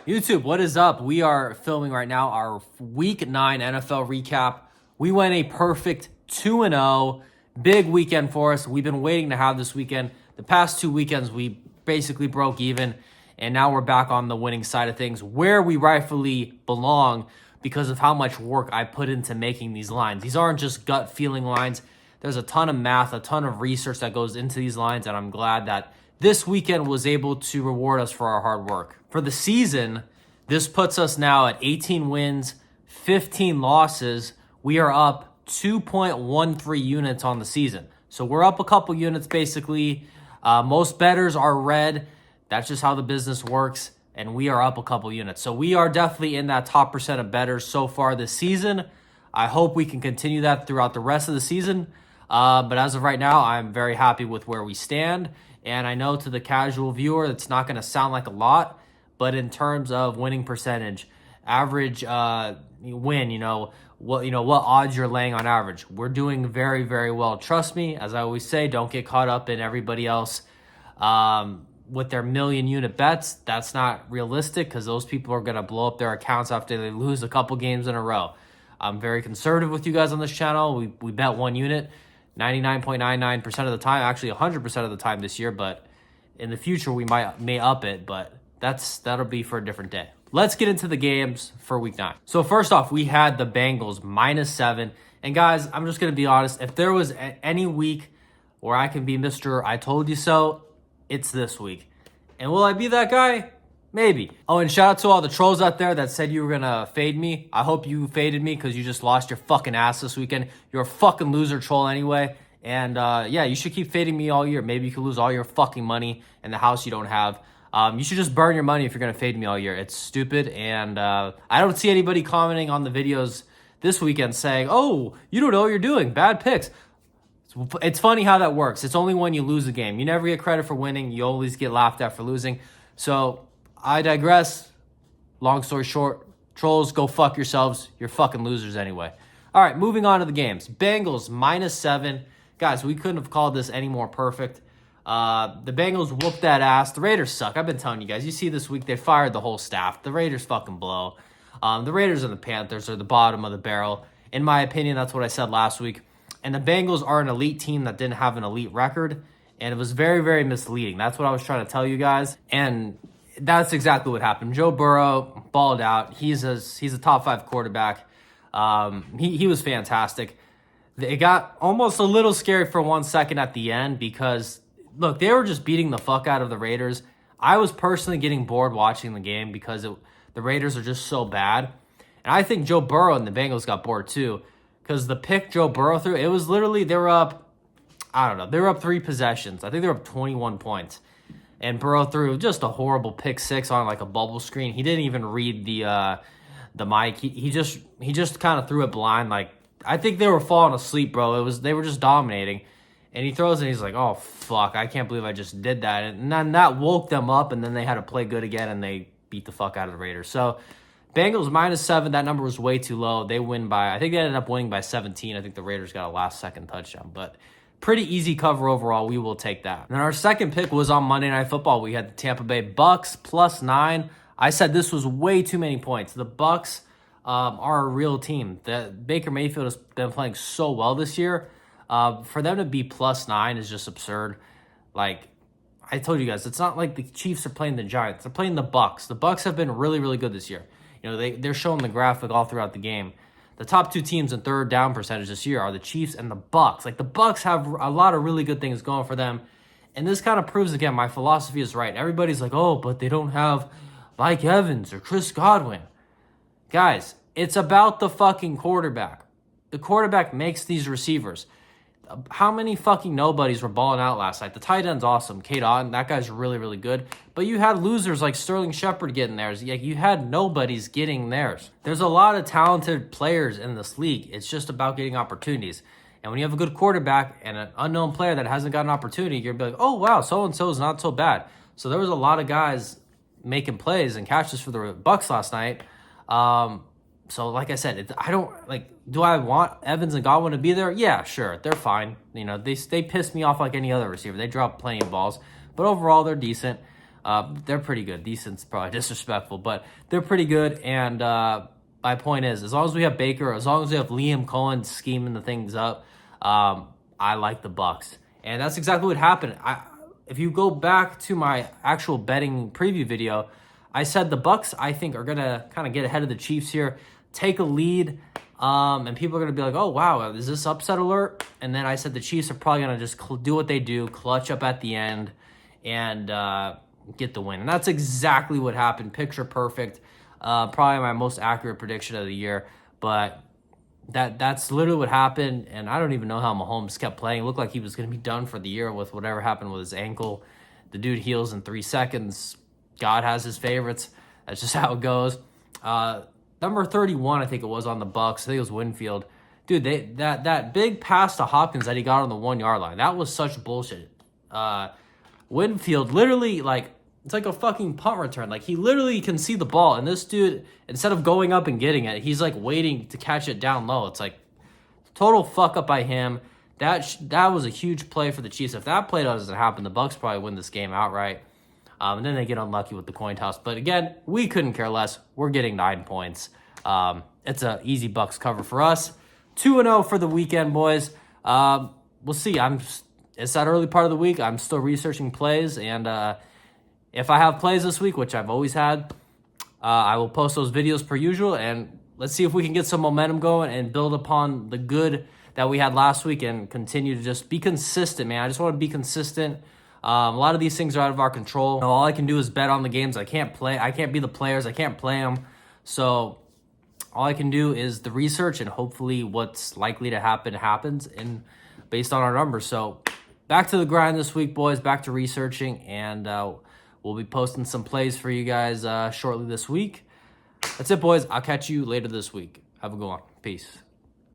YouTube, what is up? We are filming right now our Week 9 NFL recap. We went a perfect 2-0. Big weekend for us. We've been waiting to have this weekend. The past 2 weekends, we basically broke even, and now we're back on the winning side of things, where we rightfully belong because of how much work I put into making these lines. These aren't just gut feeling lines. There's a ton of math, a ton of research that goes into these lines, and I'm glad that this weekend was able to reward us for our hard work. For the season, this puts us now at 18 wins, 15 losses. We are up 2.13 units on the season. So we're up a couple units basically. Most bettors are red. That's just how the business works. And we are up a couple units. So we are definitely in that top percent of bettors so far this season. I hope we can continue that throughout the rest of the season. But as of right now, I'm very happy with where we stand. And I know to the casual viewer, it's not going to sound like a lot, but in terms of winning percentage, average win, what odds you're laying on average, we're doing very, very well. Trust me, as I always say, don't get caught up in everybody else with their million unit bets. That's not realistic because those people are going to blow up their accounts after they lose a couple games in a row. I'm very conservative with you guys on this channel. We bet 1 unit. 99.99% of the time, actually 100% of the time this year, but in the future we may up it, but that'll be for a different day. Let's get into the games for week 9. So first off, we had the Bengals -7. And guys, I'm just going to be honest. If there was any week where I can be Mr. I told you so, it's this week. And will I be that guy? Maybe. Oh, and shout out to all the trolls out there that said you were going to fade me. I hope you faded me because you just lost your fucking ass this weekend. You're a fucking loser troll anyway. And yeah, you should keep fading me all year. Maybe you could lose all your fucking money in the house you don't have. You should just burn your money if you're going to fade me all year. It's stupid. And I don't see anybody commenting on the videos this weekend saying, oh, you don't know what you're doing. Bad picks. It's funny how that works. It's only when you lose a game. You never get credit for winning. You always get laughed at for losing. So I digress. Long story short, trolls, go fuck yourselves. You're fucking losers anyway. All right, moving on to the games. Bengals -7. Guys, we couldn't have called this any more perfect. The Bengals whooped that ass. The Raiders suck. I've been telling you guys. You see this week, they fired the whole staff. The Raiders fucking blow. The Raiders and the Panthers are the bottom of the barrel. In my opinion, that's what I said last week. And the Bengals are an elite team that didn't have an elite record. And it was very, very misleading. That's what I was trying to tell you guys. And that's exactly what happened. Joe Burrow balled out. He's a top 5 quarterback. He was fantastic. It got almost a little scary for 1 second at the end because, look, they were just beating the fuck out of the Raiders. I was personally getting bored watching the game because the Raiders are just so bad. And I think Joe Burrow and the Bengals got bored too because the pick Joe Burrow threw, it was literally, they were up 3 possessions. I think they were up 21 points. And Burrow threw just a horrible pick 6 on like a bubble screen. He didn't even read the mic. He just kind of threw it blind. Like, I think they were falling asleep, bro. They were just dominating. And he throws and he's like, oh fuck, I can't believe I just did that. And then that woke them up, and then they had to play good again, and they beat the fuck out of the Raiders. So Bengals -7. That number was way too low. They win by, I think they ended up winning by 17. I think the Raiders got a last second touchdown, but pretty easy cover overall. We will take that. And our second pick was on Monday Night Football. We had the Tampa Bay Bucs +9. I said this was way too many points. The Bucs are a real team. Baker Mayfield has been playing so well this year. For them to be +9 is just absurd. Like I told you guys, it's not like the Chiefs are playing the Giants. They're playing the Bucs. The Bucs have been really, really good this year. They're showing the graphic all throughout the game. The top 2 teams in third down percentage this year are the Chiefs and the Bucs. Like, the Bucs have a lot of really good things going for them. And this kind of proves, again, my philosophy is right. Everybody's like, oh, but they don't have Mike Evans or Chris Godwin. Guys, it's about the fucking quarterback. The quarterback makes these receivers. How many fucking nobodies were balling out last night? The tight end's awesome. Kate Otten, that guy's really, really good. But you had losers like Sterling Shepard getting theirs. You had nobodies getting theirs. There's a lot of talented players in this league. It's just about getting opportunities. And when you have a good quarterback and an unknown player that hasn't got an opportunity, you're like, oh, wow, so-and-so is not so bad. So there was a lot of guys making plays and catches for the Bucs last night. So, like I said, do I want Evans and Godwin to be there? Yeah, sure. They're fine. They piss me off like any other receiver. They drop plenty of balls. But overall, they're decent. They're pretty good. Decent's probably disrespectful, but they're pretty good. And my point is, as long as we have Baker, as long as we have Liam Cohen scheming the things up, I like the Bucs. And that's exactly what happened. If you go back to my actual betting preview video, I said the Bucs, I think, are going to kind of get ahead of the Chiefs here, take a lead, and people are going to be like, oh, wow, is this upset alert? And then I said the Chiefs are probably going to just do what they do, clutch up at the end, and get the win. And that's exactly what happened. Picture perfect. Probably my most accurate prediction of the year. But that's literally what happened. And I don't even know how Mahomes kept playing. It looked like he was going to be done for the year with whatever happened with his ankle. The dude heals in 3 seconds. God has his favorites. That's just how it goes. Number 31, I think it was on the Bucs. I think it was Winfield. Dude, that big pass to Hopkins that he got on the 1 yard line, that was such bullshit. Winfield literally, like, it's like a fucking punt return. Like, he literally can see the ball, and this dude, instead of going up and getting it, he's like waiting to catch it down low. It's like total fuck up by him. That was a huge play for the Chiefs. If that play doesn't happen, the Bucs probably win this game outright. And then they get unlucky with the coin toss. But again, we couldn't care less. We're getting 9 points. It's an easy Bucs cover for us. 2-0 for the weekend, boys. We'll see. It's that early part of the week. I'm still researching plays, and if I have plays this week, which I've always had, I will post those videos per usual, and let's see if we can get some momentum going and build upon the good that we had last week and continue to just be consistent, man. I just want to be consistent. A lot of these things are out of our control. All I can do is bet on the games. I can't be the players. I can't play them. So all I can do is the research, and hopefully what's likely to happen happens and based on our numbers. So back to the grind this week, boys. Back to researching, and we'll be posting some plays for you guys shortly this week. That's it, boys. I'll catch you later this week. Have a good one. Peace.